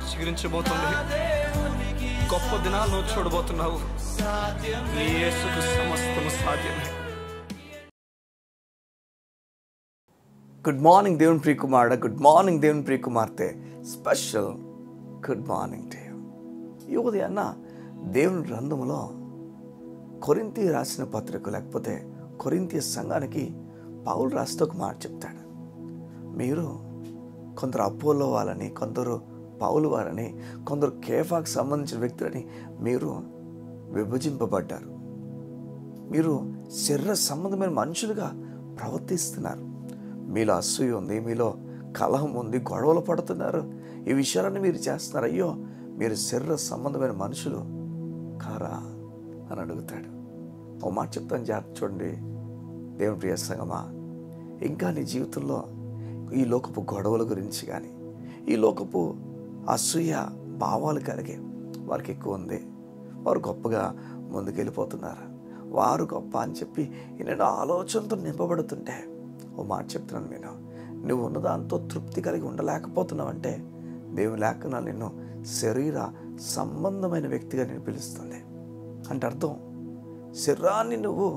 చిగురించబోతుంది. గొప్ప దినాలు నువ్వు చూడబోతున్నావు. నీ యేసుకు సమస్తము సాధ్యమే. గుడ్ మార్నింగ్ దేవుని ప్రియ కుమారుడా, గుడ్ మార్నింగ్ దేవుని ప్రియ కుమార్తె. Special good morning to you. ఈ ఉదయాన్న దేవుని గ్రంథములో కొరింథీ రాసిన పత్రిక, లేకపోతే కొరింథీ సంఘానికి పౌలు రాస్తూ ఒక మాట చెప్తాడు. మీరు కొందరు అపోలో వాళ్ళని, కొందరు పౌలు వారని, కొందరు కేఫాకు సంబంధించిన వ్యక్తులని మీరు విభజింపబడ్డారు. మీరు శరీర సంబంధమైన మనుషులుగా ప్రవర్తిస్తున్నారు. మీలో అసూయ ఉంది, మీలో కలహం ఉంది, గొడవలు పడుతున్నారు. ఈ విషయాలన్నీ మీరు చేస్తున్నారు. అయ్యో, మీరు శరీర సంబంధమైన మనుషులు కారా అని అడుగుతాడు. ఓ మాట చెప్తాను, జాగ్రత్త చూడండి దేవుని ప్రియ సంగమా. ఇంకా నీ జీవితంలో ఈ లోకపు గొడవల గురించి కానీ, ఈ లోకపు అసూయ భావాలు కలిగే వారికి ఎక్కువ ఉంది. వారు గొప్పగా ముందుకెళ్ళిపోతున్నారు, వారు గొప్ప అని చెప్పి నేను ఆలోచనతో నింపబడుతుంటే ఓ మాట చెప్తున్నాను, నేను నువ్వు ఉన్నదాంతో తృప్తి కలిగి ఉండలేకపోతున్నావంటే దేవుని లేఖనాలు నిన్ను శరీర సంబంధమైన వ్యక్తిగా నేను పిలుస్తుంది. అంటే అర్థం, శరీరాన్ని నువ్వు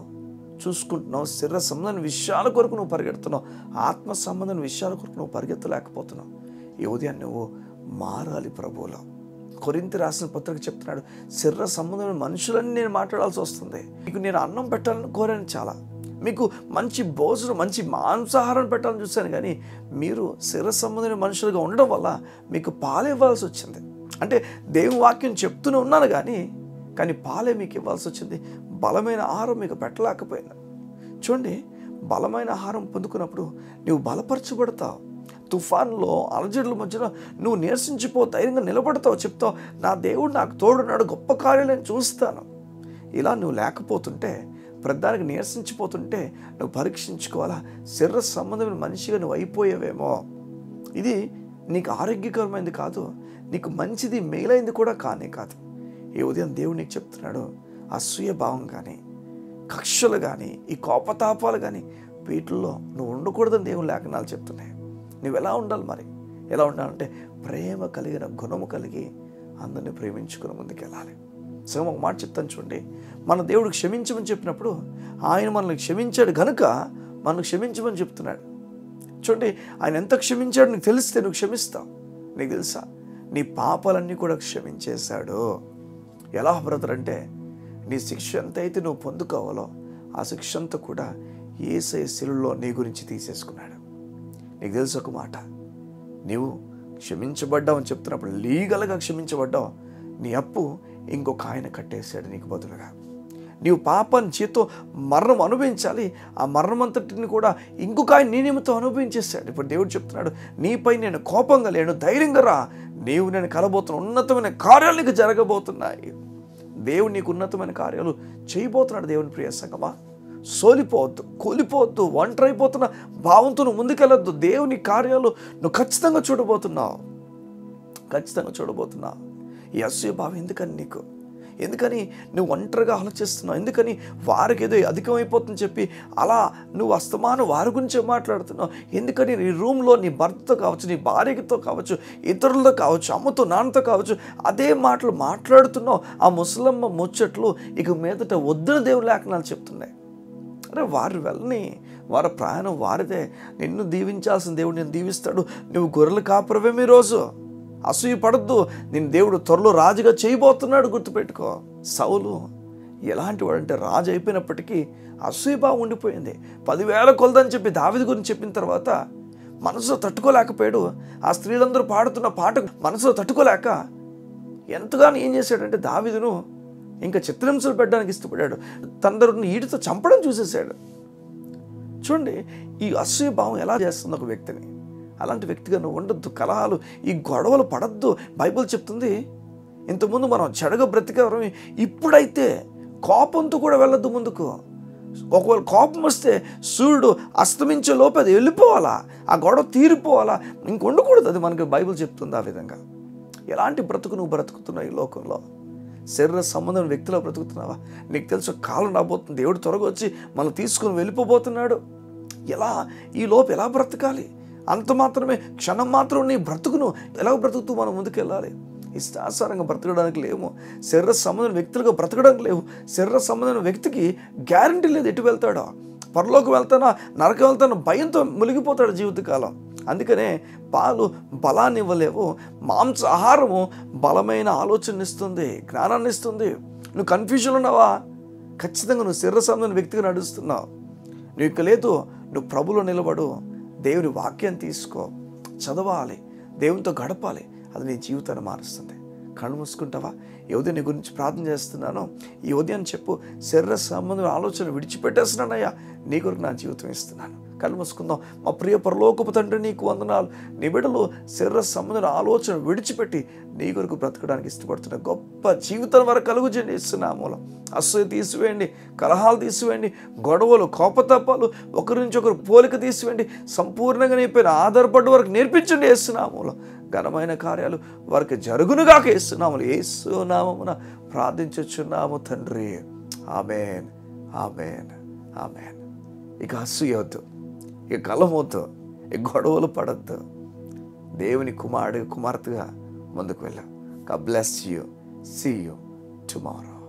చూసుకుంటున్నావు, శరీర సంబంధమైన విషయాల కొరకు నువ్వు పరిగెడుతున్నావు, ఆత్మ సంబంధమైన విషయాల కొరకు నువ్వు పరిగెత్తలేకపోతున్నావు. ఈ ఉదయం నువ్వు మారాలి ప్రభువులో. కొరింథీ రాసిన పత్రిక చెప్తున్నాడు, శరీర సంబంధమైన మనుషులని నేను మాట్లాడాల్సి వస్తుంది. మీకు నేను అన్నం పెట్టాలని కోరాను, చాలా మీకు మంచి భోజనం, మంచి మాంసాహారం పెట్టాలని చూశాను, కానీ మీరు శరీర సంబంధమైన మనుషులుగా ఉండడం వల్ల మీకు పాలు ఇవ్వాల్సి వచ్చింది. అంటే దేవుని వాక్యం చెప్తూనే ఉన్నాను కానీ పాలే మీకు ఇవ్వాల్సి వచ్చింది. బలమైన ఆహారం మీకు పెట్టలేకపోయినా. చూడండి, బలమైన ఆహారం పొందుకున్నప్పుడు నువ్వు బలపరచబడతావు. తుఫాన్లో అలజడుల మధ్యలో నువ్వు నీరసించిపో, ధైర్యంగా నిలబడతావు, చెప్తావు నా దేవుడు నాకు తోడున్నాడు, గొప్ప కార్యాలు నేను చూస్తాను. ఇలా నువ్వు లేకపోతుంటే, ప్రతిదానికి నీరసించిపోతుంటే నువ్వు పరీక్షించుకోవాలా, శరీర సంబంధమైన మనిషిగా నువ్వు అయిపోయావేమో. ఇది నీకు ఆరోగ్యకరమైనది కాదు, నీకు మంచిది మేలైంది కూడా కానే కాదు. ఈ ఉదయం దేవుడు నీకు చెప్తున్నాడు, అసూయ భావం కానీ, కక్షలు కానీ, ఈ కోపతాపాలు కానీ వీటిల్లో నువ్వు ఉండకూడదని దేవుని లేఖనాలు చెప్తున్నాయి. నువ్వు ఎలా ఉండాలి మరి? ఎలా ఉండాలంటే ప్రేమ కలిగిన గుణము కలిగి అందరిని ప్రేమించుకుని ముందుకెళ్ళాలి. సగం ఒక మాట చెప్తాను చూడండి, మన దేవుడు క్షమించమని చెప్పినప్పుడు ఆయన మనల్ని క్షమించాడు కనుక మనల్ని క్షమించమని చెప్తున్నాడు. చూడండి, ఆయన ఎంత క్షమించాడు నీకు తెలిస్తే నువ్వు క్షమిస్తావు. నీకు తెలుసా, నీ పాపాలన్నీ కూడా క్షమించేశాడు. ఎలా బ్రదర్ అంటే, నీ శిక్ష ఎంత అయితే నువ్వు పొందుకోవాలో ఆ శిక్ష అంతా కూడా యేసయ్య శిలువలో నీ గురించి తీసేసుకున్నాడు. నీకు తెలుసు ఒక మాట, నీవు క్షమించబడ్డావు అని చెప్తున్నప్పుడు లీగల్గా క్షమించబడ్డావు, నీ అప్పు ఇంకొక ఆయన కట్టేశాడు నీకు బదులుగా. నీవు పాపాన్ని చేతో మరణం అనుభవించాలి, ఆ మరణం అంతటిని కూడా ఇంకొక ఆయన నీ నిమిత్తం అనుభవించేశాడు. ఇప్పుడు దేవుడు చెప్తున్నాడు, నీపై నేను కోపంగా లేను, ధైర్యంగా రా, నీవు నేను కలబోతున్న ఉన్నతమైన కార్యాలు నీకు జరగబోతున్నాయి. దేవుడు నీకు ఉన్నతమైన కార్యాలు చేయబోతున్నాడు. దేవుని ప్రియ సంగమా, సోలిపోవద్దు, కూలిపోవద్దు, ఒంటరైపోతున్న భావంతో నువ్వు ముందుకెళ్ళొద్దు. దేవుని కార్యాలు నువ్వు ఖచ్చితంగా చూడబోతున్నావు. ఈ అసూయ భావం ఎందుకని నీకు? ఎందుకని నువ్వు ఒంటరిగా ఆలోచిస్తున్నావు? ఎందుకని వారికి ఏదో అధికమైపోతుందని చెప్పి అలా నువ్వు అస్తమానం వారి గురించే మాట్లాడుతున్నావు? ఎందుకని నీ రూమ్లో నీ భర్తతో కావచ్చు, నీ భార్యతో కావచ్చు, ఇతరులతో కావచ్చు, అమ్మతో నాన్నతో కావచ్చు, అదే మాటలు మాట్లాడుతున్నావు? ఆ ముసలమ్మ ముచ్చట్లు ఇక మీదట వద్దని దేవుని లేఖనాలు చెప్తున్నాయి. అరే, వారి వెళ్ళని, వారి ప్రయాణం వారిదే. నిన్ను దీవించాల్సిన దేవుడు నేను దీవిస్తాడు. నువ్వు గొర్రెలు కాపురవేమీ రోజు అసూయ పడద్దు, నేను దేవుడు త్వరలో రాజుగా చేయబోతున్నాడు, గుర్తుపెట్టుకో. సౌలు ఎలాంటి వాడంటే రాజు అయిపోయినప్పటికీ అసూయభావం ఉండిపోయింది. 10,000 కొలదని చెప్పి దావీదు గురించి చెప్పిన తర్వాత మనసులో తట్టుకోలేకపోయాడు. ఆ స్త్రీలందరూ పాడుతున్న పాట మనసులో తట్టుకోలేక ఎంతగానో ఏం చేశాడంటే దావీదును ఇంకా చిత్రహింసలు పెట్టడానికి ఇష్టపడ్డాడు. తనని ఈటితో చంపడం చూసేశాడు. చూడండి, ఈ అసూయ భావం ఎలా చేస్తుంది ఒక వ్యక్తిని. అలాంటి వ్యక్తిగా నువ్వు ఉండొద్దు. కలహాలు, ఈ గొడవలు పడద్దు. బైబిల్ చెప్తుంది, ఇంతకుముందు మనం చెడగా బ్రతికేవారు, ఇప్పుడైతే కోపంతో కూడా వెళ్ళొద్దు ముందుకు. ఒకవేళ కోపం వస్తే సూర్యుడు అస్తమించే లోపు అది వెళ్ళిపోవాలా, ఆ గొడవ తీరిపోవాలా, ఇంక ఉండకూడదు. అది మనకి బైబిల్ చెప్తుంది. ఆ విధంగా ఎలాంటి బ్రతుకు నువ్వు బ్రతుకుతున్నావు ఈ లోకంలో? శరీర సంబంధం వ్యక్తిలో బ్రతుకుతున్నావా? నీకు తెలుసు కాలం రాబోతుంది, దేవుడు త్వరగా వచ్చి మనం తీసుకుని వెళ్ళిపోబోతున్నాడు. ఎలా ఈ లోపు ఎలా బ్రతకాలి? అంత మాత్రమే, క్షణం మాత్రం నీ బ్రతుకును ఎలా బ్రతుకుతూ మనం ముందుకు వెళ్ళాలి. ఇష్టాసారంగా బ్రతకడానికి లేవు, శరీర సంబంధమైన వ్యక్తులుగా బ్రతకడానికి లేవు. శరీర సంబంధమైన వ్యక్తికి గ్యారంటీ లేదు ఎటు వెళ్తాడో, పరలోకి వెళ్తానా నరకం వెళ్తానా భయంతో మునిగిపోతాడు జీవితకాలం. అందుకనే పాలు బలాన్ని ఇవ్వలేవు, మాంసాహారము బలమైన ఆలోచన ఇస్తుంది, జ్ఞానాన్ని ఇస్తుంది. నువ్వు కన్ఫ్యూజన్ ఉన్నావా? ఖచ్చితంగా నువ్వు శరీర సంబంధమైన వ్యక్తిగా నడుస్తున్నావు. నువ్వు ఇక లేదు, నువ్వు ప్రభులో నిలబడు, దేవుని వాక్యాన్ని తీసుకో, చదవాలి, దేవునితో గడపాలి. అది నీ జీవితాన్ని మారుస్తుంది. కళ్ళు మూసుకుంటావా? ఈ ఉదయం నీ గురించి ప్రార్థన చేస్తున్నాను. ఈ ఉదయం చెప్పు, శరీర సంబంధమైన ఆలోచన విడిచిపెట్టేస్తున్నానయ్యా, నీ కొరకు నా జీవితం ఇస్తున్నాను. కళ్ళు మూసుకుందాం. మా ప్రియ పరలోకపు తండ్రి, నీకు వందనాలు. నీ బిడ్డలు శరీర సంబంధమైన ఆలోచన విడిచిపెట్టి నీ కొరకు బ్రతకడానికి ఇష్టపడుతున్న గొప్ప జీవితం వరకు కలుగుజేయండి యేసునామములో. అసూయ తీసివేయండి, కలహాలు తీసివేయండి, గొడవలు, కోపతాపాలు, ఒకరి నుంచి ఒకరు పోలిక తీసివేయండి. సంపూర్ణంగా నీపైన ఆధారపడ్డ వరకు నేర్పించండి యేసునామములో. ఘనమైన కార్యాలు వారికి జరుగునుగాక యేసునామములో. యేసునామమున ప్రార్థించుచున్నాము తండ్రి. ఆమేన్, ఆమేన్, ఆమేన్. ఇక అసూయవద్దు, ఇక కలమొద్దు, ఇక గొడవలు పడద్దు. దేవుని కుమారుడు కుమార్తెగా ముందుకు వెళ్ళాం. God bless you. See you tomorrow.